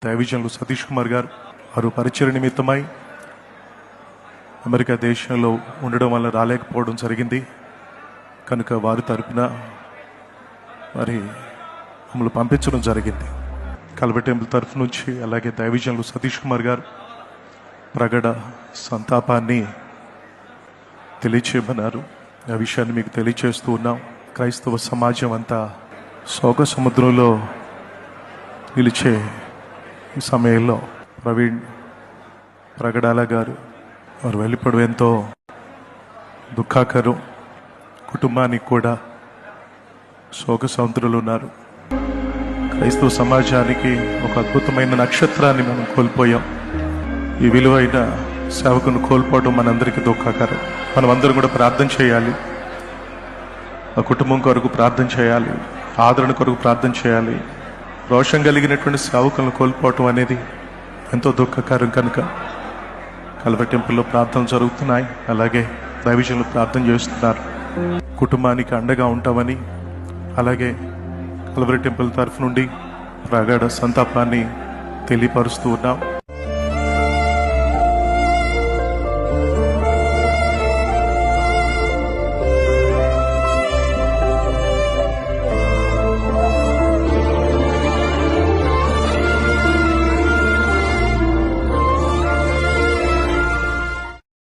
దైవజనులు సతీష్ కుమార్ గారు వారు పరిచయ నిమిత్తమై అమెరికా దేశంలో ఉండడం వల్ల రాలేకపోవడం జరిగింది. కనుక వారి తరపున మరి మమ్మల్ని పంపించడం జరిగింది. కల్వరి టెంపుల్ తరఫు నుంచి అలాగే దైవజనులు సతీష్ కుమార్ గారు ప్రగడ సంతాపాన్ని తెలియచేయమన్నారు. ఆ విషయాన్ని మీకు తెలియచేస్తూ ఉన్నాం. క్రైస్తవ సమాజం అంతా శోక సముద్రంలో నిలిచే ఈ సమయంలో ప్రవీణ్ ప్రగడాల గారు వారు వెళ్ళిపోవడం ఎంతో దుఃఖాకరం. కుటుంబానికి కూడా శోక సముద్రంలో ఉన్నారు. క్రైస్తవ సమాజానికి ఒక అద్భుతమైన నక్షత్రాన్ని మనం కోల్పోయాం. ఈ విలువైన సేవకును కోల్పోవడం మనందరికీ దుఃఖాకరం. మనం అందరం కూడా ప్రార్థన చేయాలి. ఆ కుటుంబం కొరకు ప్రార్థన చేయాలి, ఆదరణ కొరకు ప్రార్థన చేయాలి. రోషం కలిగినటువంటి సేవకులను కోల్పోవటం అనేది ఎంతో దుఃఖకరం. కనుక కల్వరి టెంపుల్లో ప్రార్థనలు జరుగుతున్నాయి. అలాగే దైవజనులు ప్రార్థన చేస్తున్నారు. కుటుంబానికి అండగా ఉంటామని, అలాగే కల్వరి టెంపుల్ తరఫు నుండి ప్రగాఢ సంతాపాన్ని తెలియపరుస్తూ ఉన్నాం.